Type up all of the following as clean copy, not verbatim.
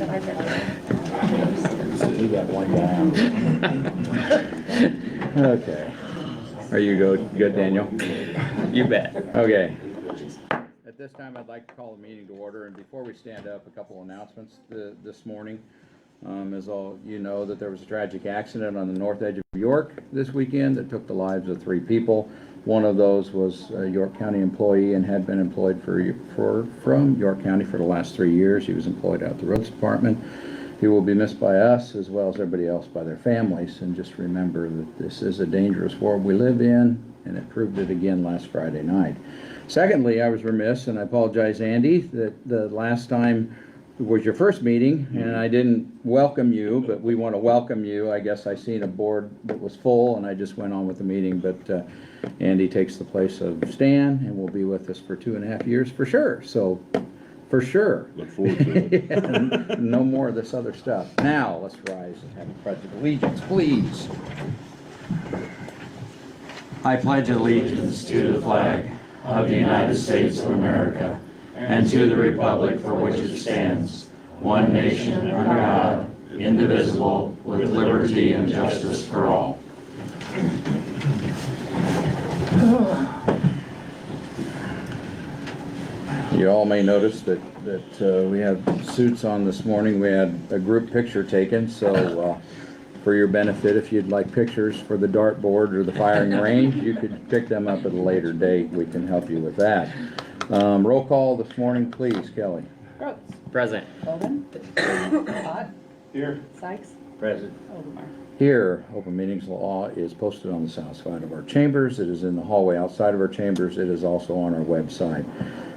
You got one down. Okay. Are you good, Daniel? You bet. Okay. At this time, I'd like to call the meeting to order, and before we stand up, a couple announcements this morning. As all you know, that there was a tragic accident on the north edge of York this weekend that took the lives of 3 people. One of those was a York County employee and had been employed from York County for the last 3 years. He was employed out at the roads department. He will be missed by us as well as everybody else, by their families. And just remember that this is a dangerous world we live in, and it proved it again last Friday night. Secondly, I was remiss, and I apologize, Andy, that the last time was your first meeting, and I didn't welcome you, but we want to welcome you. I guess I seen a board that was full, and I just went on with the meeting, but Andy takes the place of Stan, and will be with us for 2.5 years for sure. So, for sure. Look forward to it. Yeah, no more of this other stuff. Now, let's rise and have a pledge of allegiance, please. I pledge allegiance to the flag of the United States of America and to the republic for which it stands, one nation under God, indivisible, with liberty and justice for all. You all may notice that we have suits on this morning. We had a group picture taken, so for your benefit, if you'd like pictures for the dartboard or the firing range, you could pick them up at a later date. We can help you with that. Roll call this morning, please, Kelly. Gross. Present. Bowman. Ott. Here. Sykes. Present. Overmar. Here, open meetings law is posted on the south side of our chambers. It is in the hallway outside of our chambers. It is also on our website.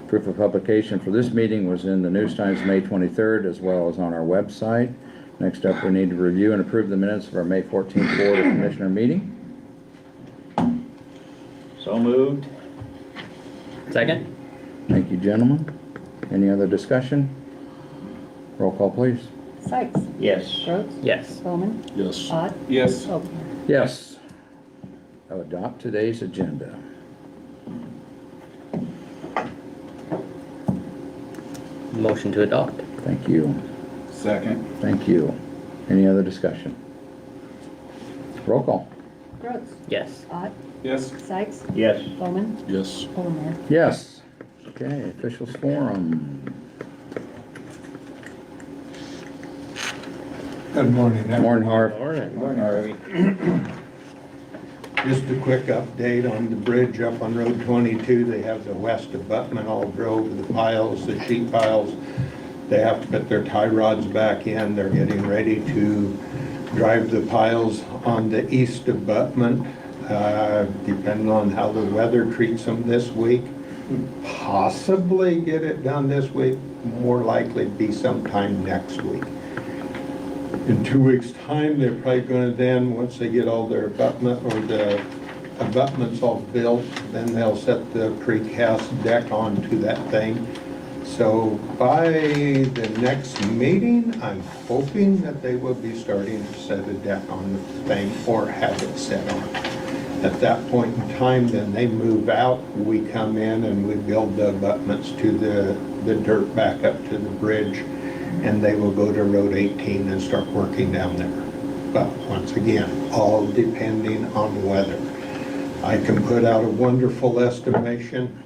Proof of publication for this meeting was in the News Times May 23rd, as well as on our website. Next up, we need to review and approve the minutes of our May 14th Board of Commissioner meeting. So moved. Second. Thank you, gentlemen. Any other discussion? Roll call, please. Sykes. Yes. Gross. Yes. Bowman. Yes. Ott. Yes. Overmar. Yes. I'll adopt today's agenda. Motion to adopt. Thank you. Second. Thank you. Any other discussion? Roll call. Gross. Yes. Ott. Yes. Sykes. Yes. Bowman. Yes. Overmar. Yes. Okay, officials forum. Good morning. Morning, Harv. Morning. Just a quick update on the bridge up on Road 22. They have the west abutment all drove, the piles, the sheet piles. They have to put their tie rods back in. They're getting ready to drive the piles on the east abutment, depending on how the weather treats them this week. Possibly get it done this week, more likely be sometime next week. In 2 weeks' time, they're probably going to then, once they get all their abutment or the abutments all built, then they'll set the precast deck onto that thing. So by the next meeting, I'm hoping that they will be starting to set a deck on the thing or have it set on. At that point in time, then they move out, we come in and we build the abutments to the dirt back up to the bridge, and they will go to Road 18 and start working down there. But once again, all depending on weather. I can put out a wonderful estimation,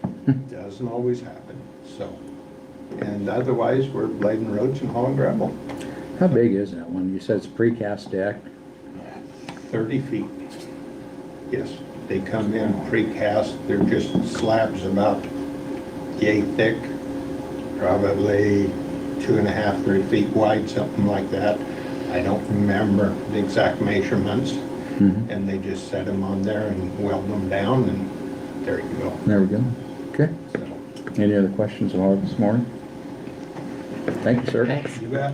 doesn't always happen, so. And otherwise, we're blading roads and hauling gravel, How big is that one? You said it's precast deck. 30 feet. Yes, they come in precast, they're just slabs about yay thick, probably 2.5, 3 feet wide, something like that. I don't remember the exact measurements. Mhm. And they just set them on there and weld them down, and there you go. There we go. Okay. So, Any other questions of Harv this morning? Thank you, sir. Thanks. you bet.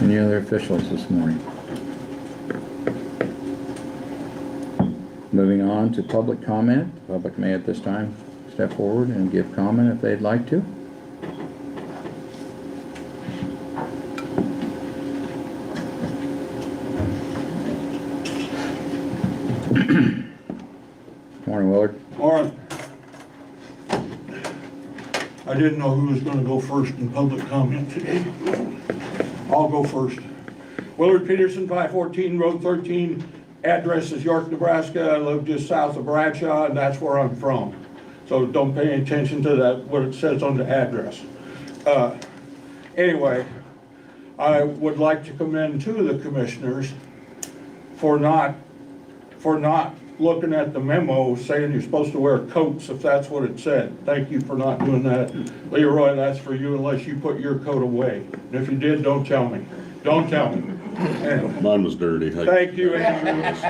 Any other officials this morning? Moving on to public comment. The public may at this time step forward and give comment if they'd like to. Morning, Willard. Morning. I didn't know who was gonna go first in public comment today. I'll go first. Willard Peterson, 514 Road 13, address is York, Nebraska. I live just south of Bradshaw, and that's where I'm from. So don't pay any attention to that, what it says on the address. Anyway, I would like to commend to the commissioners for not looking at the memo saying you're supposed to wear coats if that's what it said. Thank you for not doing that. Leroy, that's for you unless you put your coat away. And if you did, don't tell me. Don't tell me. Anyway. Mine was dirty. Thank you, Andy.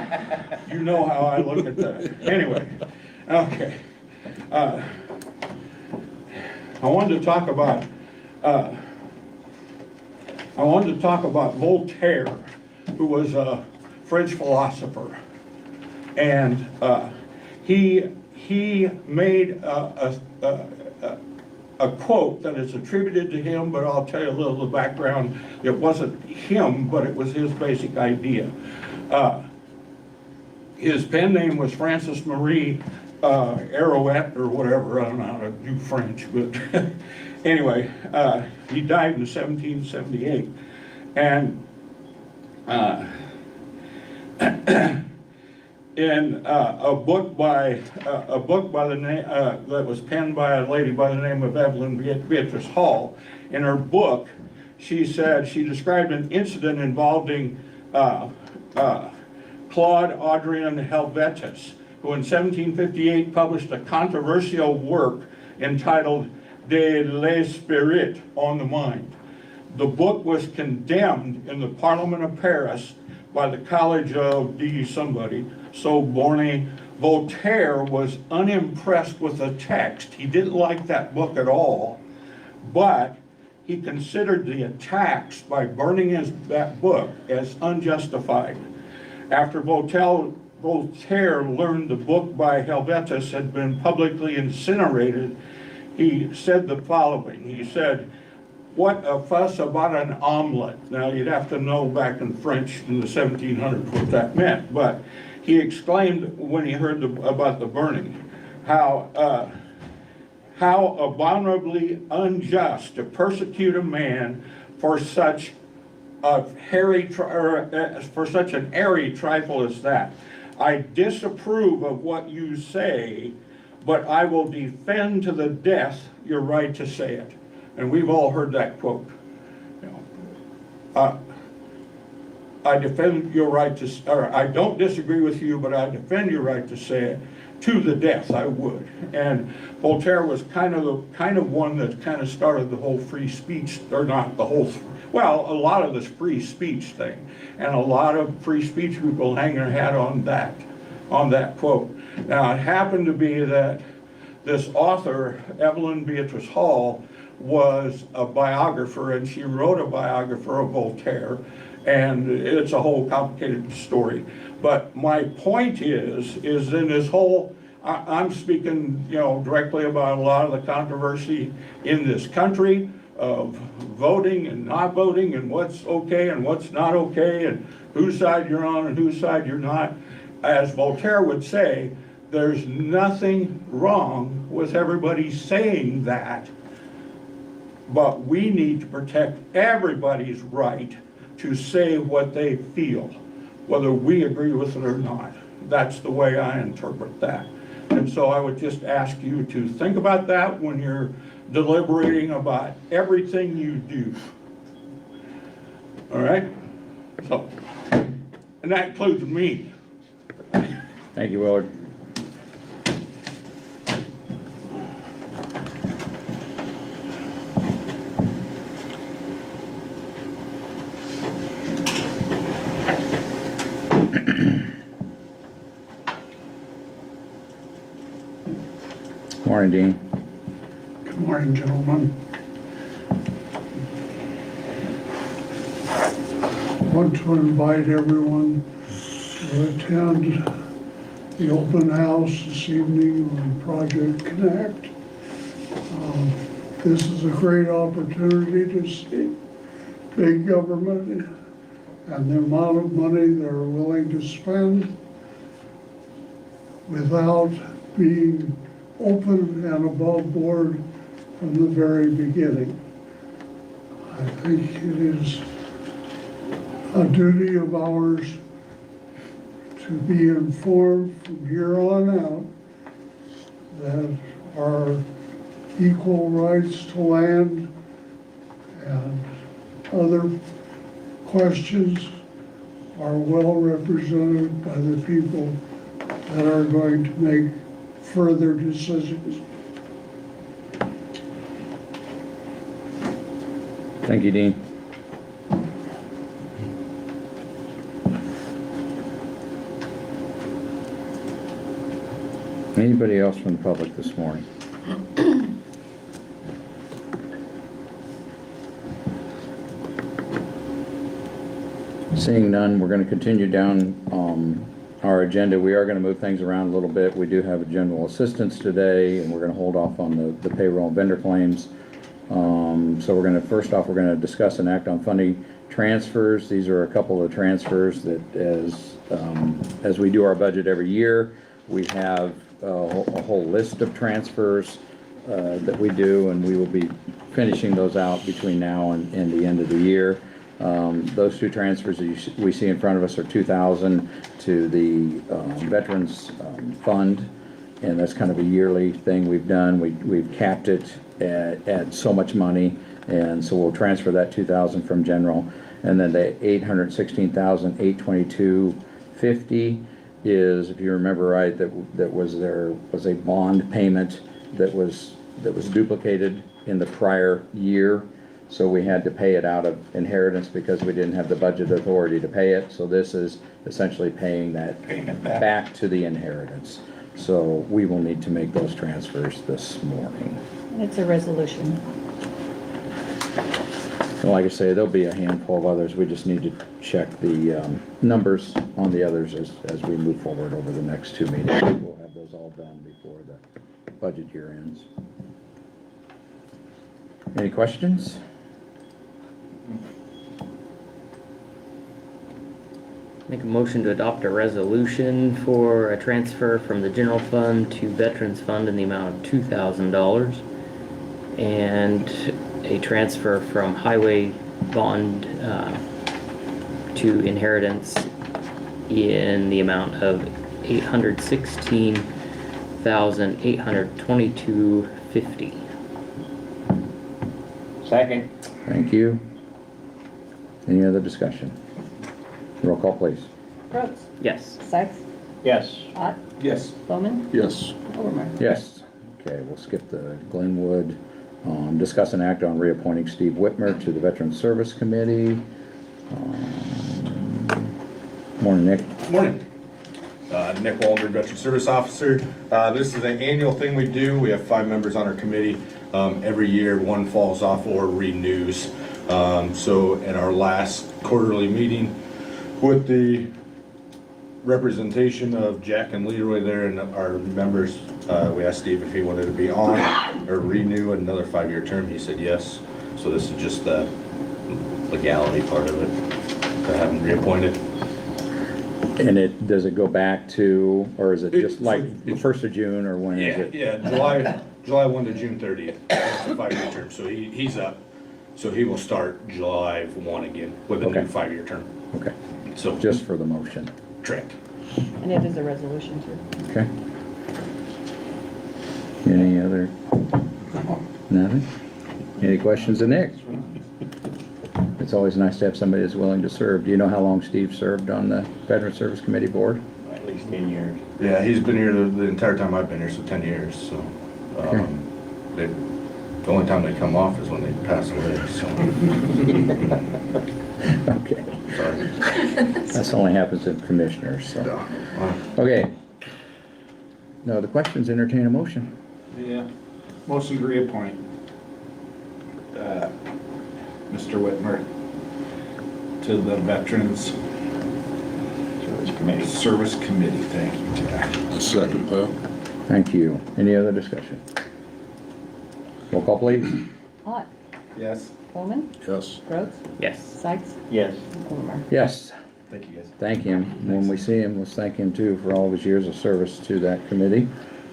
You know how I look at that. Anyway, okay. I wanted to talk about Voltaire, who was a French philosopher, and he made a quote that is attributed to him, but I'll tell you a little of the background. It wasn't him, but it was his basic idea. His pen name was Francis Marie Arouet or whatever. I don't know how to do French, but anyway, he died in 1778, and in a book by the name that was penned by a lady by the name of Evelyn Beatrice Hall. In her book, she described an incident involving Claude Adrien Helvetius, who in 1758 published a controversial work entitled De l'Esprit, on the mind. The book was condemned in the Parliament of Paris by the College of somebody, Sorbonne. Voltaire was unimpressed with the text. He didn't like that book at all, but he considered the attacks by burning that book as unjustified. After Voltaire learned the book by Helvetius had been publicly incinerated, he said the following. He said, "What a fuss about an omelet." Now, you'd have to know back in French in the 1700s what that meant, but he exclaimed when he heard about the burning, how abominably unjust to persecute a man for such an airy trifle as that. I disapprove of what you say, but I will defend to the death your right to say it. And we've all heard that quote. You know, I defend your right to, or I don't disagree with you, but I defend your right to say it to the death. I would. And Voltaire was kind of one that kind of started the whole free speech, or not the whole. Well, a lot of this free speech thing, and a lot of free speech people hang their hat on that quote. Now, it happened to be that this author, Evelyn Beatrice Hall, was a biographer, and she wrote a biographer of Voltaire, and it's a whole complicated story. But my point is in this whole, I'm speaking, directly about a lot of the controversy in this country of voting and not voting, and what's okay and what's not okay, and whose side you're on and whose side you're not. As Voltaire would say, there's nothing wrong with everybody saying that, but we need to protect everybody's right to say what they feel, whether we agree with it or not. That's the way I interpret that. And so I would just ask you to think about that when you're deliberating about everything you do. All right? So, and that includes me. Thank you, Willard. Morning, Dean. Good morning, gentlemen. I want to invite everyone to attend the open house this evening on Project Connect. This is a great opportunity to see big government and the amount of money they're willing to spend without being open and above board from the very beginning. I think it is a duty of ours to be informed from here on out that our equal rights to land and other questions are well represented by the people that are going to make further decisions. Thank you, Dean. Anybody else from the public this morning? Seeing none, we're going to continue down our agenda. We are going to move things around a little bit. We do have a general assistance today, and we're going to hold off on the payroll and vendor claims. So we're going to, first off, we're going to discuss and act on funding transfers. These are a couple of transfers that as we do our budget every year, we have a whole list of transfers that we do, and we will be finishing those out between now and the end of the year. Those two transfers that we see in front of us are $2,000 to the Veterans Fund, and that's kind of a yearly thing we've done. We've capped it at so much money, and so we'll transfer that $2,000 from general. And then the $816,822.50 is, if you remember right, there was a bond payment that was duplicated in the prior year. So we had to pay it out of inheritance because we didn't have the budget authority to pay it. So this is essentially paying that back to the inheritance. So we will need to make those transfers this morning. It's a resolution. And like I say, there'll be a handful of others. We just need to check the numbers on the others as we move forward over the next two meetings. We'll have those all done before the budget year ends. Any questions? Make a motion to adopt a resolution for a transfer from the general fund to Veterans Fund in the amount of $2,000 and a transfer from highway bond to inheritance in the amount of $816,822.50. Second. Thank you. Any other discussion? Roll call, please. Brooks. Yes. Sykes. Yes. Ott. Yes. Bowman. Yes. Overmark. Yes. Okay, we'll skip the Glenwood. Discuss and act on reappointing Steve Whitmer to the Veterans Service Committee. Morning, Nick. Morning. Nick Waldron, Veteran Service Officer. This is an annual thing we do. We have 5 members on our committee. Every year, one falls off or renews. So at our last quarterly meeting with the representation of Jack and Leroy there and our members, we asked Steve if he wanted to be on or renew another 5-year term. He said yes. So this is just the legality part of it, to have him reappointed. And does it go back to, or is it just like the 1st of June, or when is it? Yeah, July 1 to June 30th. That's a 5-year term, so he's up. So he will start July 1 again with a Okay. new 5-year term. Okay, So just for the motion. correct. And it is a resolution too. Okay. Any other? Nothing? Any questions of Nick? It's always nice to have somebody that's willing to serve. Do you know how long Steve served on the Veteran Service Committee board? At least 10 years. Yeah, he's been here the entire time I've been here, so 10 years. So Okay. the only time they come off is when they pass away. So Okay, sorry. that's only happens to commissioners, so. Okay. No other questions, entertain a motion. Yeah. Motion to reappoint Mr. Whitmer to the Veterans Service Committee. Thank you, Jack. Second that. Thank you. Any other discussion? Roll call, please. Ott. Yes. Bowman. Yes. Brooks. Yes. Sykes. Yes. Overmark. Yes, Thank you, guys. thank him. When we see him, let's thank him too for all of his years of service to that committee.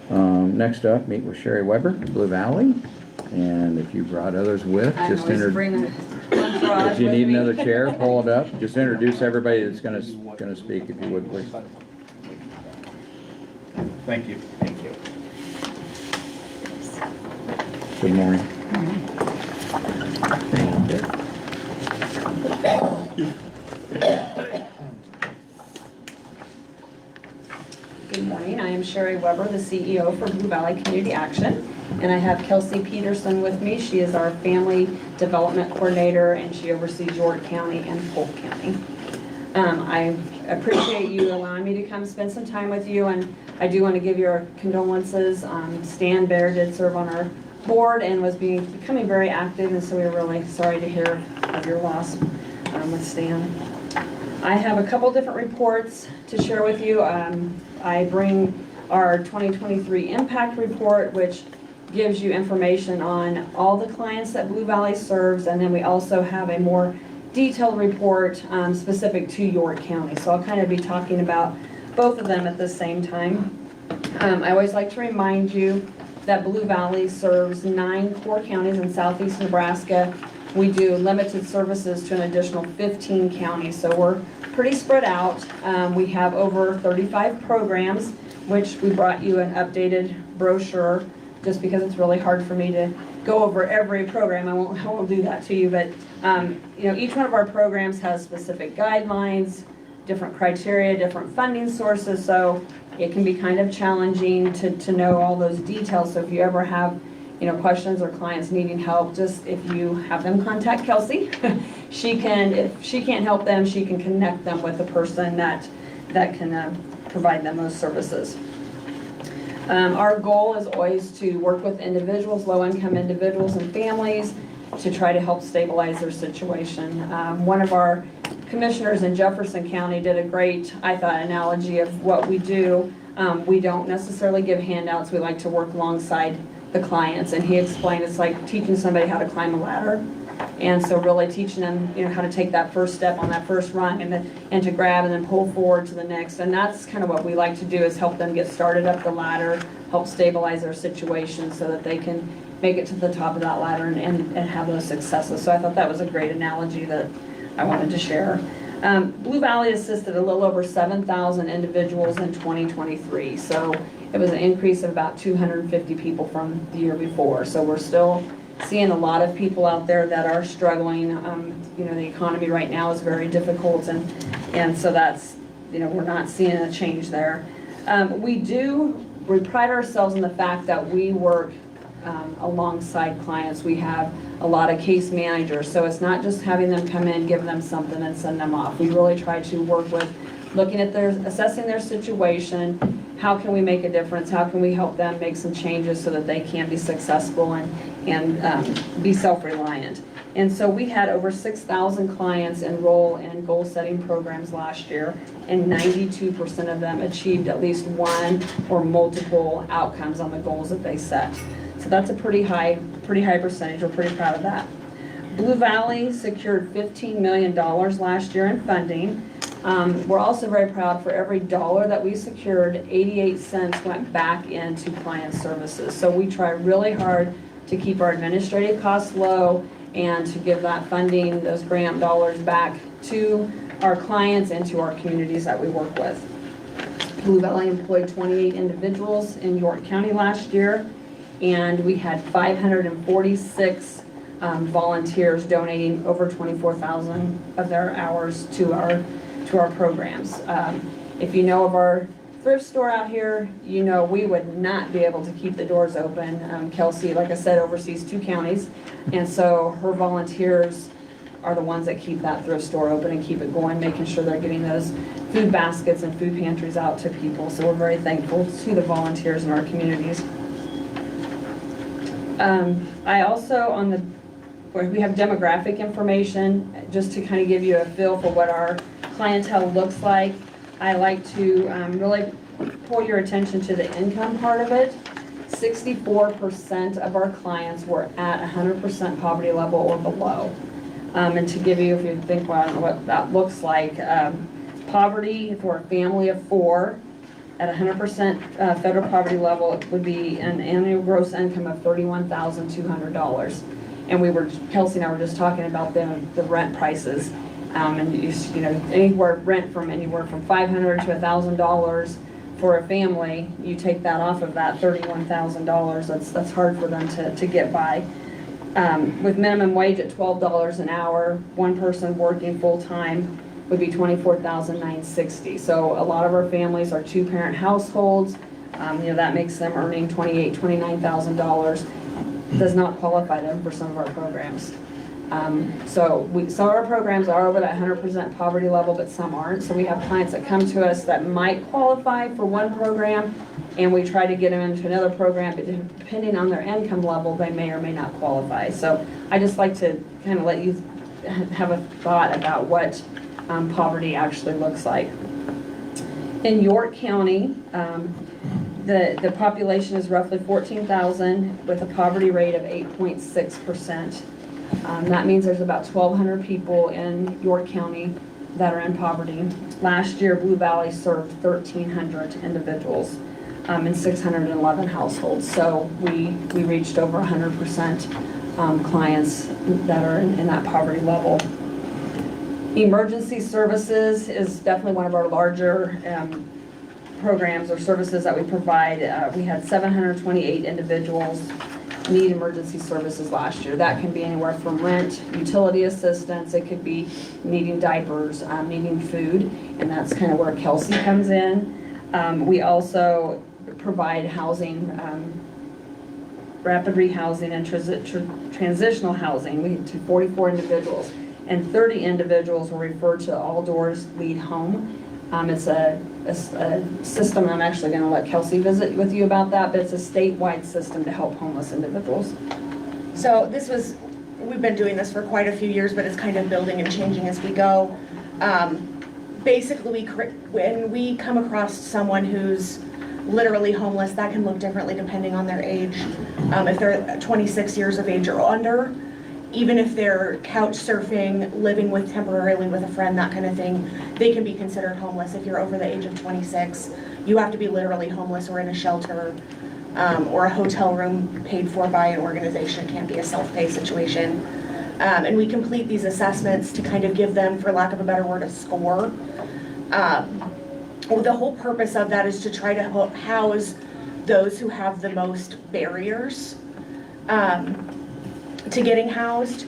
Next up, meet with Sherry Weber, Blue Valley. And if you brought others with, I just always introduce. bring one garage If you with need me. another chair, pull it up. Just introduce everybody that's gonna speak, if you would, please. Thank you. Thank you. Good morning. Good morning, I am Sherry Weber, the CEO for Blue Valley Community Action, and I have Kelsey Peterson with me. She is our Family Development Coordinator, and she oversees York County and Polk County. I appreciate you allowing me to come spend some time with you, and I do want to give your condolences. Stan Bear did serve on our board and was becoming very active, and so we're really sorry to hear of your loss with Stan. I have a couple different reports to share with you. I bring our 2023 impact report, which gives you information on all the clients that Blue Valley serves, and then we also have a more detailed report specific to York County. So I'll kind of be talking about both of them at the same time. I always like to remind you that Blue Valley serves 9 core counties in southeast Nebraska. We do limited services to an additional 15 counties, so we're pretty spread out. We have over 35 programs, which we brought you an updated brochure, just because it's really hard for me to go over every program. I won't do that to you, but you know, each one of our programs has specific guidelines, different criteria, different funding sources, so it can be kind of challenging to know all those details. So if you ever have questions or clients needing help, just if you have them contact Kelsey, she can, if she can't help them, she can connect them with a person that can provide them those services. Our goal is always to work with individuals, low-income individuals and families, to try to help stabilize their situation. One of our commissioners in Jefferson County did a great, I thought, analogy of what we do. We don't necessarily give handouts. We like to work alongside the clients, and he explained it's like teaching somebody how to climb a ladder, and so really teaching them how to take that first step on that first rung, and to grab and then pull forward to the next. And that's kind of what we like to do, is help them get started up the ladder, help stabilize their situation so that they can make it to the top of that ladder and have those successes. So I thought that was a great analogy that I wanted to share. Blue Valley assisted a little over 7,000 individuals in 2023, so it was an increase of about 250 people from the year before. So we're still seeing a lot of people out there that are struggling. The economy right now is very difficult, and so that's, we're not seeing a change there. We pride ourselves in the fact that we work alongside clients. We have a lot of case managers, so it's not just having them come in, give them something and send them off. We really try to work with looking at assessing their situation. How can we make a difference? How can we help them make some changes so that they can be successful and be self-reliant? And so we had over 6,000 clients enroll in goal-setting programs last year, and 92% of them achieved at least one or multiple outcomes on the goals that they set. So that's a pretty high percentage. We're pretty proud of that. Blue Valley secured $15 million last year in funding. We're also very proud, for every dollar that we secured, 88 cents went back into client services. So we try really hard to keep our administrative costs low and to give that funding, those grant dollars, back to our clients and to our communities that we work with. Blue Valley employed 28 individuals in York County last year, and we had 546 volunteers donating over 24,000 of their hours to our programs. If you know of our thrift store out here, we would not be able to keep the doors open. Kelsey, like I said, oversees 2 counties, and so her volunteers are the ones that keep that thrift store open and keep it going, making sure they're getting those food baskets and food pantries out to people. So we're very thankful to the volunteers in our communities. I also, we have demographic information, just to kind of give you a feel for what our clientele looks like. I like to really pull your attention to the income part of it. 64% of our clients were at 100% poverty level or below. And to give you, if you think, well, I don't know what that looks like, poverty for a family of 4 At 100% federal poverty level, it would be an annual gross income of $31,200. And Kelsey and I were just talking about the rent prices. And you know, rent from anywhere from $500 to $1,000 for a family. You take that off of that $31,000. That's hard for them to get by. With minimum wage at $12 an hour, one person working full-time would be $24,960. So a lot of our families are two-parent households. You know, that makes them earning $28,000, $29,000. Does not qualify them for some of our programs. Some of our programs are over that 100% poverty level, but some aren't. So we have clients that come to us that might qualify for one program, and we try to get them into another program, but depending on their income level, they may or may not qualify. So I just like to kind of let you have a thought about what poverty actually looks like. In York County, the population is roughly 14,000 with a poverty rate of 8.6%. That means there's about 1,200 people in York County that are in poverty. Last year, Blue Valley served 1,300 individuals in 611 households. So we reached over 100% clients that are in that poverty level. Emergency services is definitely one of our larger programs or services that we provide. We had 728 individuals need emergency services last year. That can be anywhere from rent, utility assistance, it could be needing diapers, needing food, and that's kind of where Kelsey comes in. We also provide housing, rapid rehousing and transitional housing to 44 individuals, and 30 individuals were referred to All Doors Lead Home. It's a system, I'm actually going to let Kelsey visit with you about that, but it's a statewide system to help homeless individuals. So we've been doing this for quite a few years, but it's kind of building and changing as we go. Basically, when we come across someone who's literally homeless, that can look differently depending on their age. If they're 26 years of age or under, even if they're couch surfing, living temporarily with a friend, that kind of thing, they can be considered homeless. If you're over the age of 26, you have to be literally homeless or in a shelter or a hotel room paid for by an organization. It can't be a self-pay situation. And we complete these assessments to kind of give them, for lack of a better word, a score. The whole purpose of that is to try to house those who have the most barriers to getting housed.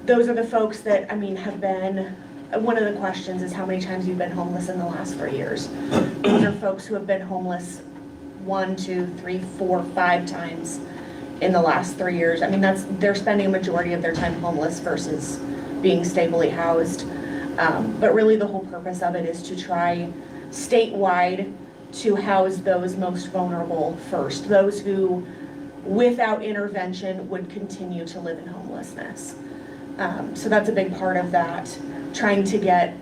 Those are the folks that, have been, one of the questions is how many times you've been homeless in the last 3 years. Those are folks who have been homeless 1, 2, 3, 4, 5 times in the last 3 years. They're spending a majority of their time homeless versus being stably housed. But really the whole purpose of it is to try statewide to house those most vulnerable first, those who without intervention would continue to live in homelessness. So that's a big part of that, trying to get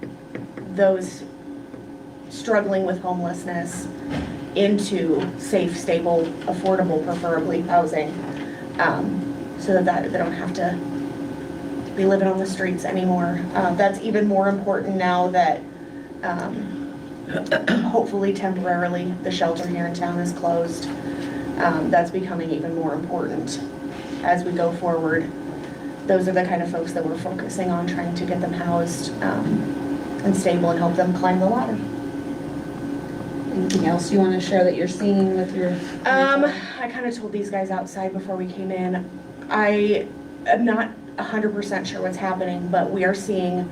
those struggling with homelessness into safe, stable, affordable, preferably housing, so that they don't have to be living on the streets anymore. That's even more important now that hopefully temporarily the shelter here in town is closed. That's becoming even more important as we go forward. Those are the kind of folks that we're focusing on, trying to get them housed and stable and help them climb the ladder. Anything else you want to share that you're seeing with your? I kind of told these guys outside before we came in. I am not 100% sure what's happening, but we are seeing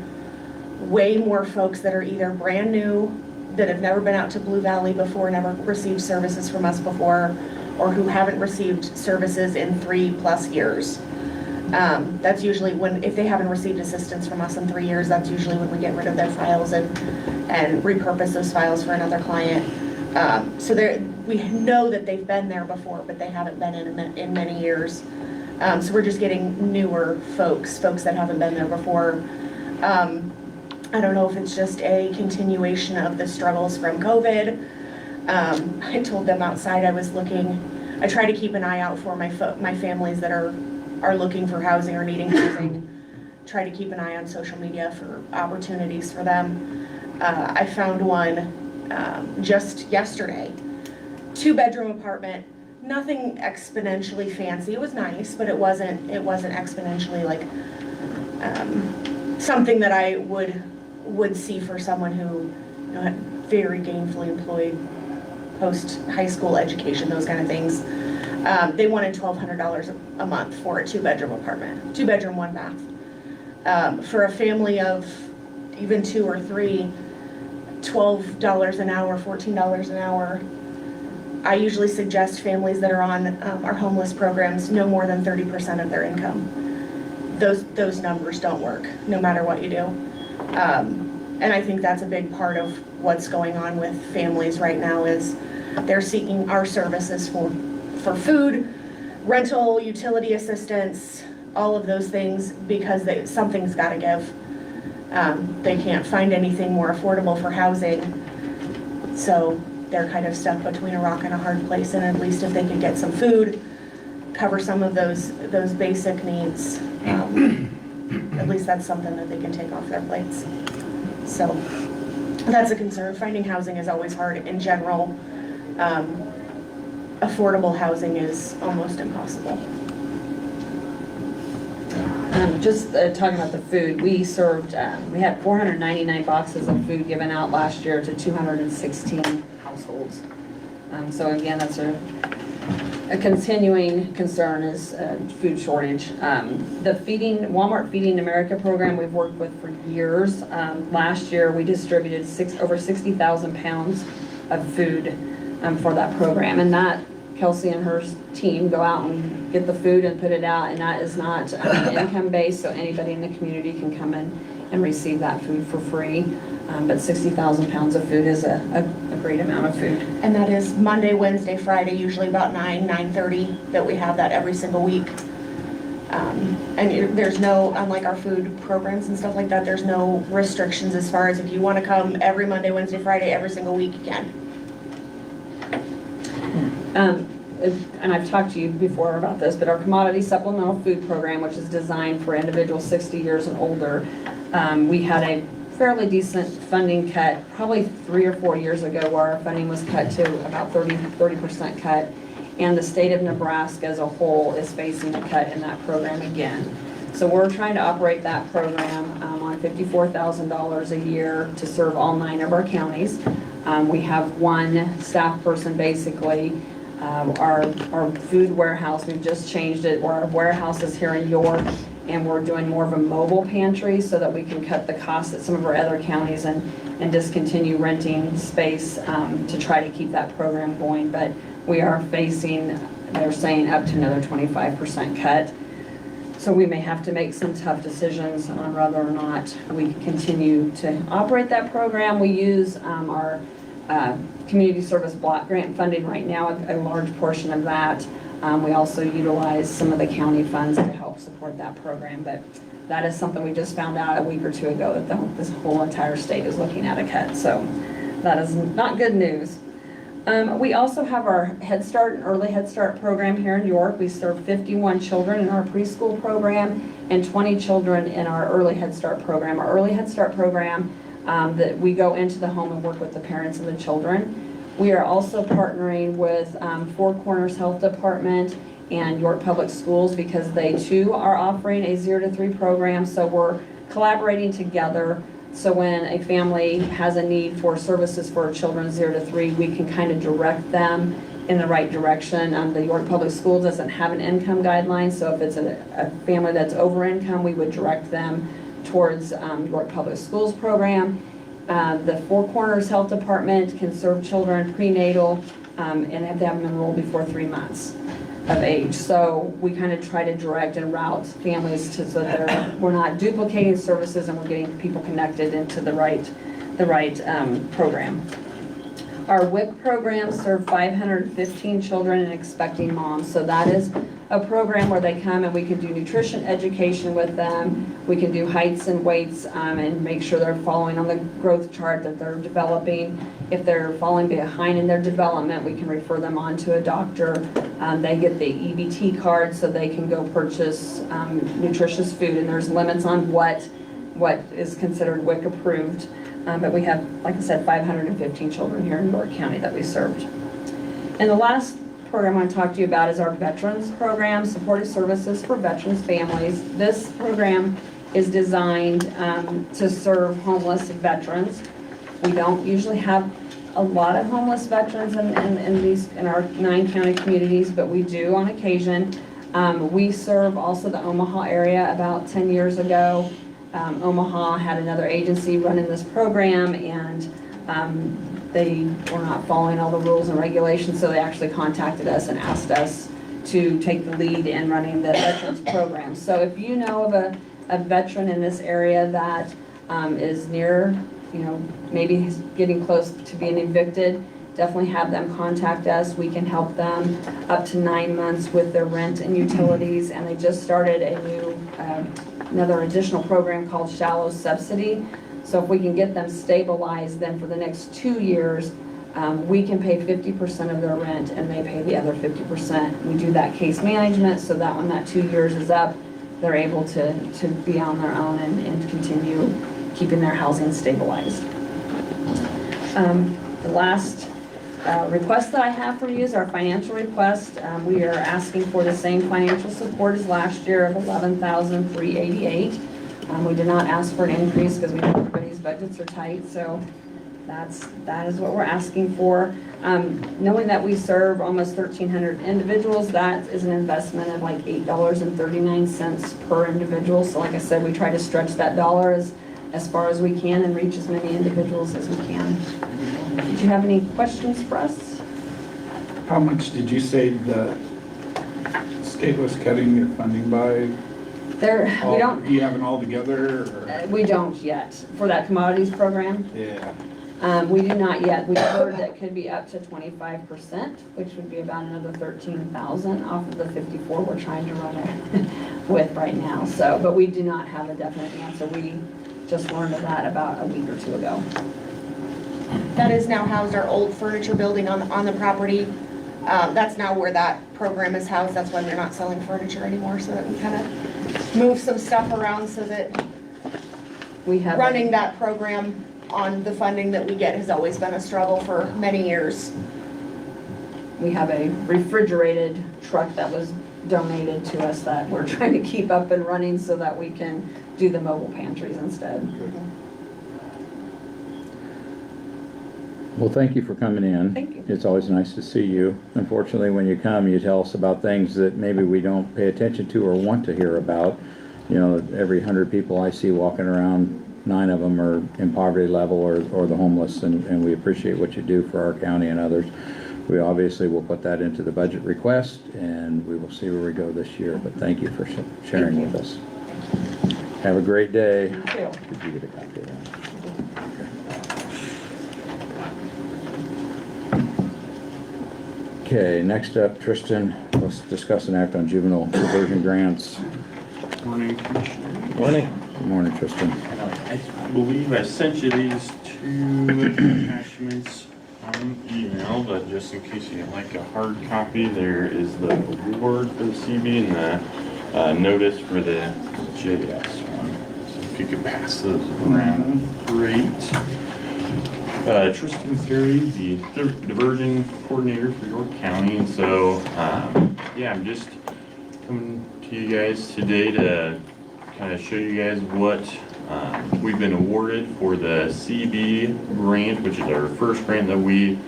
way more folks that are either brand new, that have never been out to Blue Valley before, never received services from us before, or who haven't received services in 3+ years. That's usually if they haven't received assistance from us in 3 years, that's usually when we get rid of their files and repurpose those files for another client. So we know that they've been there before, but they haven't been in many years. So we're just getting newer folks that haven't been there before. I don't know if it's just a continuation of the struggles from COVID. I told them outside I try to keep an eye out for my families that are looking for housing or needing housing. Try to keep an eye on social media for opportunities for them. I found one just yesterday. 2-bedroom apartment, nothing exponentially fancy. It was nice, but it wasn't exponentially like something that I would see for someone who, you know, had very gainfully employed, post high school education, those kind of things. They wanted $1,200 a month for a 2-bedroom apartment, 2-bedroom, 1 bath. For a family of even 2 or 3, $12 an hour, $14 an hour. I usually suggest families that are on our homeless programs no more than 30% of their income. Those numbers don't work, no matter what you do. And I think that's a big part of what's going on with families right now is they're seeking our services for food, rental, utility assistance, all of those things because something's got to give. They can't find anything more affordable for housing, so they're kind of stuck between a rock and a hard place, and at least if they could get some food, cover some of those basic needs, at least that's something that they can take off their plates. So that's a concern. Finding housing is always hard in general. Affordable housing is almost impossible. Just talking about the food, we had 499 boxes of food given out last year to 216 households. So again, that's a continuing concern is food shortage. The Walmart Feeding America program we've worked with for years. Last year we distributed over 60,000 pounds of food for that program, and that Kelsey and her team go out and get the food and put it out, and that is not income based, so anybody in the community can come in and receive that food for free. But 60,000 pounds of food is a great amount of food. And that is Monday, Wednesday, Friday, usually about 9:30 that we have that every single week. And there's no, unlike our food programs and stuff like that, there's no restrictions as far as if you want to come every Monday, Wednesday, Friday, every single week, you can. And I've talked to you before about this, but our commodity supplemental food program, which is designed for individuals 60 years and older, we had a fairly decent funding cut probably 3 or 4 years ago where our funding was cut to about 30% cut, and the state of Nebraska as a whole is facing a cut in that program again. So we're trying to operate that program on $54,000 a year to serve all 9 of our counties. We have 1 staff person basically. Our food warehouse, we've just changed it, where our warehouse is here in York, and we're doing more of a mobile pantry so that we can cut the cost at some of our other counties and discontinue renting space to try to keep that program going. But we are facing, they're saying, up to another 25% cut. So we may have to make some tough decisions on whether or not we continue to operate that program. We use our community service block grant funding right now, a large portion of that. We also utilize some of the county funds to help support that program, but that is something we just found out a week or 2 ago that this whole entire state is looking at a cut, so that is not good news. We also have our Head Start and Early Head Start program here in York. We serve 51 children in our preschool program and 20 children in our Early Head Start program. Our Early Head Start program, that we go into the home and work with the parents and the children. We are also partnering with Four Corners Health Department and York Public Schools because they too are offering a 0 to 3 program. So we're collaborating together. So when a family has a need for services for children 0 to 3, we can kind of direct them in the right direction. The York Public Schools doesn't have an income guideline, so if it's a family that's over income, we would direct them towards York Public Schools program. The Four Corners Health Department can serve children prenatal and have them enrolled before 3 months of age. So we kind of try to direct and route families so that we're not duplicating services and we're getting people connected into the right program. Our WIC program serve 515 children and expecting moms. So that is a program where they come and we can do nutrition education with them. We can do heights and weights and make sure they're following on the growth chart that they're developing. If they're falling behind in their development, we can refer them on to a doctor. They get the EBT card so they can go purchase nutritious food, and there's limits on what is considered WIC approved. But we have, like I said, 515 children here in York County that we served. And the last program I want to talk to you about is our Veterans Program, Supportive Services for Veterans Families. This program is designed to serve homeless veterans. We don't usually have a lot of homeless veterans in our 9 county communities, but we do on occasion. We serve also the Omaha area. About 10 years ago, Omaha had another agency running this program, and they were not following all the rules and regulations, so they actually contacted us and asked us to take the lead in running the veterans program. So if you know of a veteran in this area that is near, maybe he's getting close to being evicted, definitely have them contact us. We can help them up to 9 months with their rent and utilities, and they just started a new, another additional program called Shallow Subsidy. So if we can get them stabilized, then for the next 2 years, we can pay 50% of their rent and they pay the other 50%. We do that case management so that when that 2 years is up, they're able to be on their own and continue keeping their housing stabilized. The last request that I have for you is our financial request. We are asking for the same financial support as last year of $11,388. We did not ask for an increase because we know everybody's budgets are tight, so that is what we're asking for. Knowing that we serve almost 1,300 individuals, that is an investment of like $8.39 per individual. So like I said, we try to stretch that dollar as far as we can and reach as many individuals as we can. Did you have any questions for us? How much did you say the state was cutting your funding by? We don't. Do you have it all together? Or? We don't yet for that commodities program. Yeah. We do not yet. We've heard that could be up to 25%, which would be about another 13,000 off of the 54 we're trying to run it with right now. So, but we do not have a definite answer. We just learned of that about a week or 2 ago. That is now housed our old furniture building on the property. That's now where that program is housed. That's why we're not selling furniture anymore, so that we kind of move some stuff around so that We have running that program on the funding that we get has always been a struggle for many years. We have a refrigerated truck that was donated to us that we're trying to keep up and running so that we can do the mobile pantries instead. Well, thank you for coming in. Thank you. It's always nice to see you. Unfortunately, when you come, you tell us about things that maybe we don't pay attention to or want to hear about. Every 100 people I see walking around, 9 of them are in poverty level or the homeless, and we appreciate what you do for our county and others. We obviously will put that into the budget request, and we will see where we go this year, but thank you for sharing with us. Have a great day. You too. Did you get a copy of that? Okay, next up, Tristan, let's discuss and act on juvenile diversion grants. Morning, Commissioner. Morning. Good morning, Tristan. I believe I sent you these 2 attachments on email, but just in case you don't like a hard copy, there is the award for the CB and the notice for the JS one. So if you could pass those around, great. Tristan Carey, the diversion coordinator for York County, and so yeah, I'm just coming to you guys today to kind of show you guys what we've been awarded for the CB grant, which is our first grant that we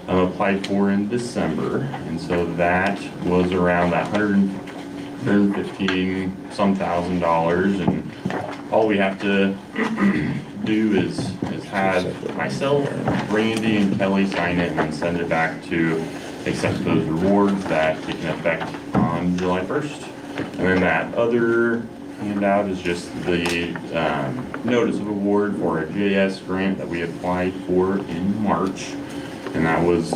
applied for in December, and so that was around that $115 some thousand, and all we have to do is have myself, Randy, and Kelly sign it and then send it back to accept those rewards that take effect on July 1st. And then that other handout is just the notice of award for a JS grant that we applied for in March. And that was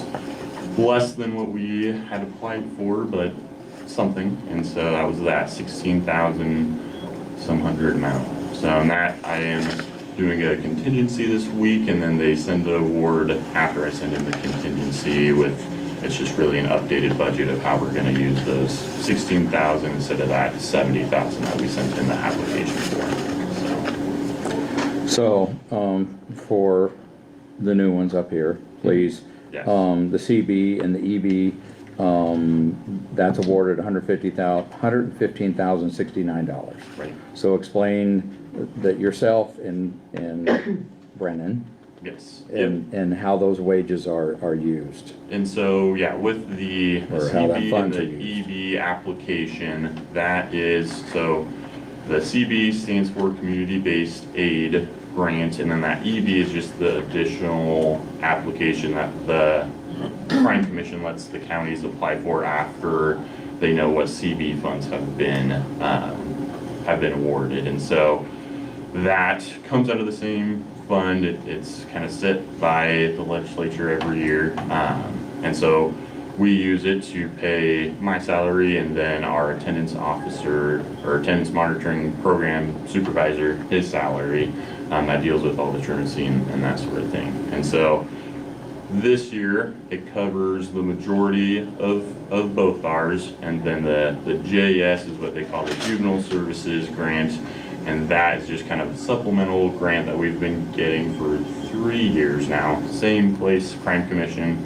less than what we had applied for, but something. And so that was that 16,000 some hundred amount. So on that, I am doing a contingency this week, and then they send the award after I send in the contingency with, it's just really an updated budget of how we're gonna use those 16,000 instead of that 70,000 that we sent in the application for. So, for the new ones up here, please. Yes. The CB and the EB, that's awarded $115,069. Right. So explain that yourself and Brennan Yes. Yep. and how those wages are used. And so, yeah, with the Or how that CB and funds the are used. EB application, that is, so the CB stands for Community-Based Aid Grant, and then that EB is just the additional application that the Crime Commission lets the counties apply for after they know what CB funds have been awarded. And so that comes out of the same fund. It's kind of set by the legislature every year. And so we use it to pay my salary and then our attendance officer or attendance monitoring program supervisor, his salary, that deals with all the truancy and that sort of thing. And so this year, it covers the majority of both ours, and then the JS is what they call the Juvenile Services Grant, and that is just kind of a supplemental grant that we've been getting for 3 years now. Same place, Crime Commission,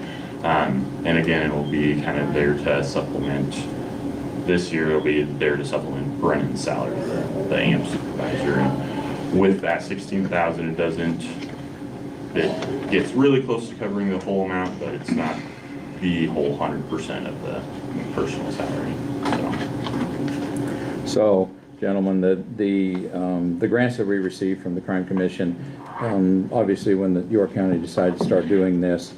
and again, it will be kind of there to supplement. This year, it'll be there to supplement Brennan's salary, the AMP supervisor. And with that 16,000, it doesn't. It gets really close to covering the whole amount, but it's not the whole 100% of the personal salary, So, gentlemen, the grants that we received from the Crime Commission, obviously when the York County decided to start doing this,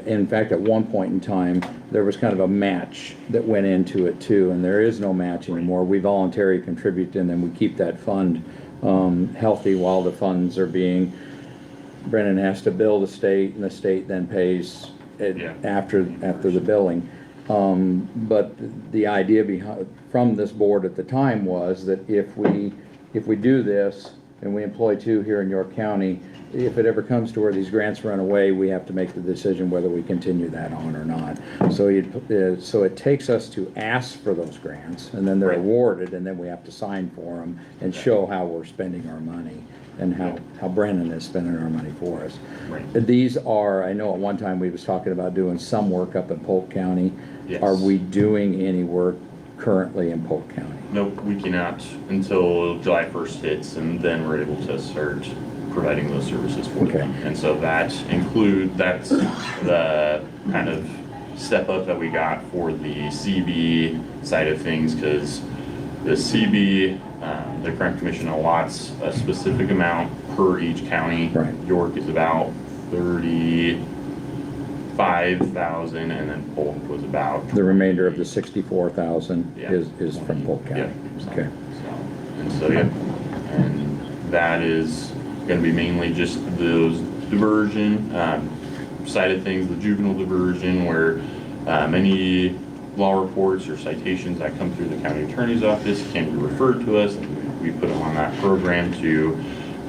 in fact, at one point in time, there was kind of a match that went into it too, and there is no match anymore. We voluntarily contribute and then we keep that fund healthy while the funds are being, Brennan has to bill the state and the state then pays it after the billing. But the idea from this board at the time was that if we do this and we employ 2 here in York County, if it ever comes to where these grants run away, we have to make the decision whether we continue that on or not. So it takes us to ask for those grants, and then they're awarded, and then we have to sign for them and show how we're spending our money and how Brennan is spending our money for us. Right. These are, I know at one time we was talking about doing some work up in Polk County. Yes. Are we doing any work currently in Polk County? Nope, we cannot until July 1st hits, and then we're able to start providing those services for them. And so that's the kind of step up that we got for the CB side of things, because the CB, the Crime Commission allots a specific amount per each county. Right. York is about 35,000, and then Polk was about The remainder of the 64,000 Yeah. is from Polk County? Yeah. Okay. And so, yeah, and that is gonna be mainly just those diversion side of things, the juvenile diversion, where any law reports or citations that come through the county attorney's office can be referred to us, and we put them on that program to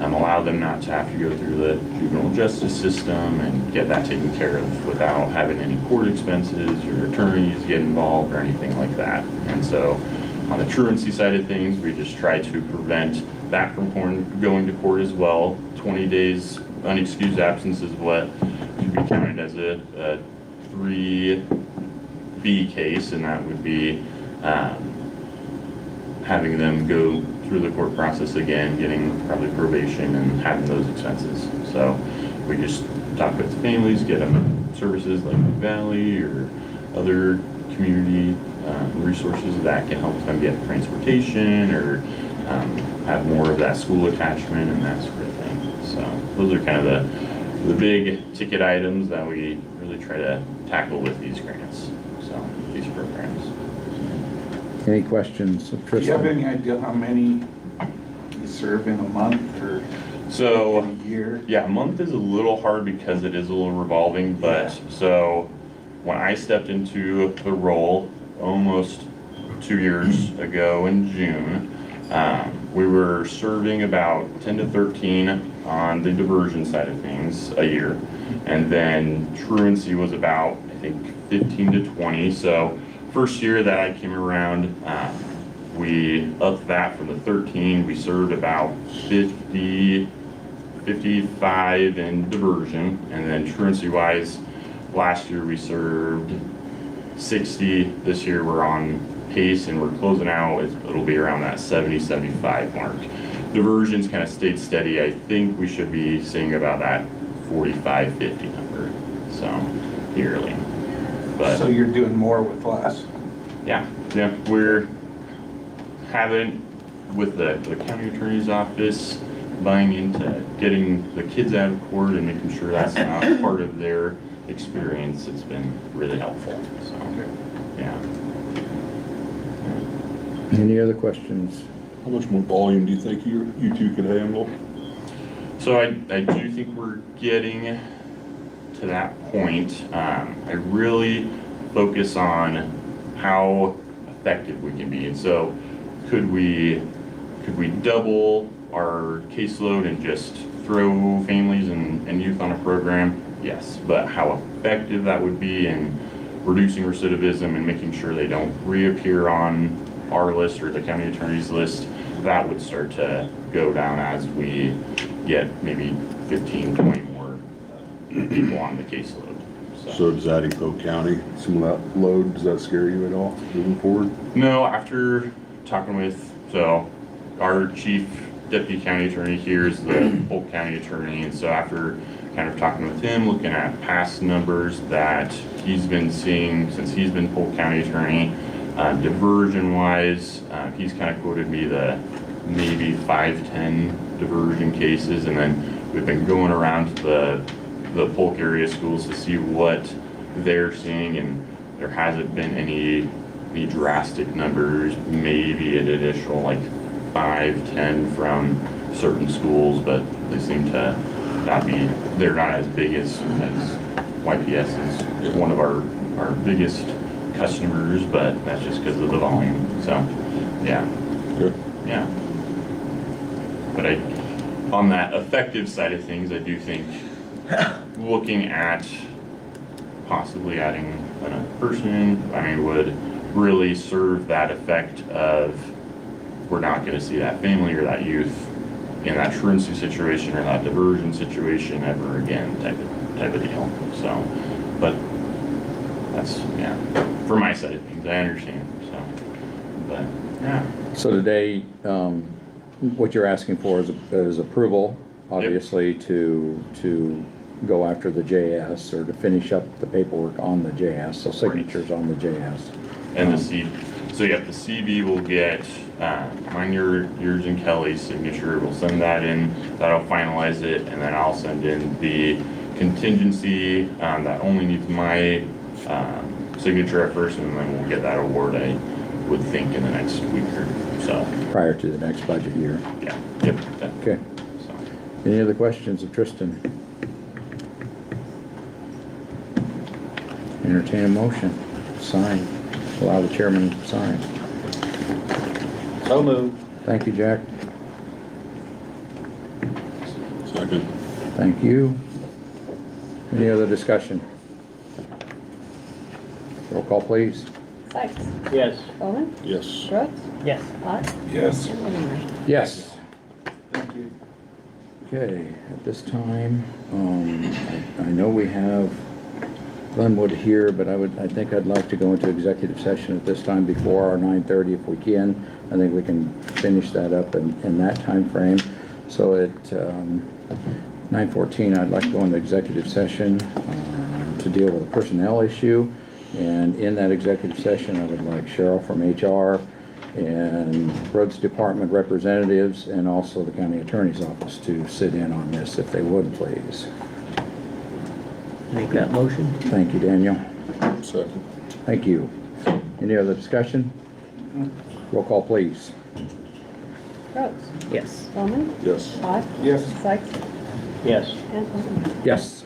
allow them not to have to go through the juvenile justice system and get that taken care of without having any court expenses or attorneys get involved or anything like that. And so on the truancy side of things, we just try to prevent that from going to court as well. 20 days unexcused absence is what should be counted as a 3B case, and that would be having them go through the court process again, getting probably probation and having those expenses. So we just talk with the families, get them services like Blue Valley or other community resources that can help them get transportation or have more of that school attachment and that sort of thing. So those are kind of the big ticket items that we really try to tackle with these grants, so these programs. Any questions of Do you have Tristan? any idea how many you serve in a month or So, in a year? yeah, a month is a little hard because it is a little revolving, but so when I stepped into the role almost 2 years ago in June, we were serving about 10 to 13 on the diversion side of things a year. And then truancy was about, I think, 15 to 20. So first year that I came around, we upped that from the 13. We served about 55 55 in diversion, and then truancy-wise, last year we served 60. This year we're on pace and we're closing out. It'll be around that 70, 75 mark. Diversion's kind of stayed steady. I think we should be seeing about that 45, 50 number, so yearly. But So you're doing more with less? yeah, we're having, with the county attorney's office, buying into getting the kids out of court and making sure that's not part of their experience. It's been really helpful, so, yeah. Any other questions? How much more volume do you think you two could handle? So I do think we're getting to that point. I really focus on how effective we can be. And so could we double our caseload and just throw families and youth on a program? Yes, but how effective that would be in reducing recidivism and making sure they don't reappear on our list or the county attorney's list, that would start to go down as we get maybe 15, 20 more people on the caseload. So does adding Polk County, some of that load, does that scare you at all moving forward? No, after talking with, so our chief deputy county attorney here is the Polk County attorney, and so after kind of talking with him, looking at past numbers that he's been seeing since he's been Polk County attorney, diversion-wise, he's kind of quoted me the maybe 5-10 diversion cases, and then we've been going around to the Polk area schools to see what they're seeing, and there hasn't been any drastic numbers, maybe an additional like 5-10 from certain schools, but they seem to not be, they're not as big as YPS is one of our biggest customers, but that's just because of the volume. So, yeah. Good. Yeah. But on that effective side of things, I do think looking at possibly adding another person, would really serve that effect of we're not going to see that family or that youth in that truancy situation or that diversion situation ever again type of deal. So, but that's, yeah, for my side of things, I understand, so, but, yeah. So today, what you're asking for is approval, obviously, to go after the JS or to finish up the paperwork on the JS, so signatures on the JS. And the C, so yeah, the CV will get mine, yours, and Kelly's signature. We'll send that in. That'll finalize it, and then I'll send in the contingency that only needs my signature at first, and then we'll get that award. I would think in the next week or so. Prior to the next budget year. Yeah. Yep. Okay. So. Any other questions of Tristan? Entertain a motion. Sign. Allow the chairman to sign. So moved. Thank you, Jack. Second. Thank you. Any other discussion? Roll call, please. Sykes? Yes. Bowman? Yes. Brooks? Yes. Ott? Yes. And Whittier? Yes. Thank you. Okay, at this time, I know we have Glenwood here, but I think I'd like to go into executive session at this time before our 9:30 if we can. I think we can finish that up in that time frame. So at 9:14, I'd like to go into executive session to deal with a personnel issue. And in that executive session, I would like Cheryl from HR and roads department representatives and also the county attorney's office to sit in on this, if they would, please. Make that motion. Thank you, Daniel. Second. Thank you. Any other discussion? Roll call, please. Brooks? Yes. Bowman? Yes. Ott? Yes. Sykes? Yes. And Whittier? Yes.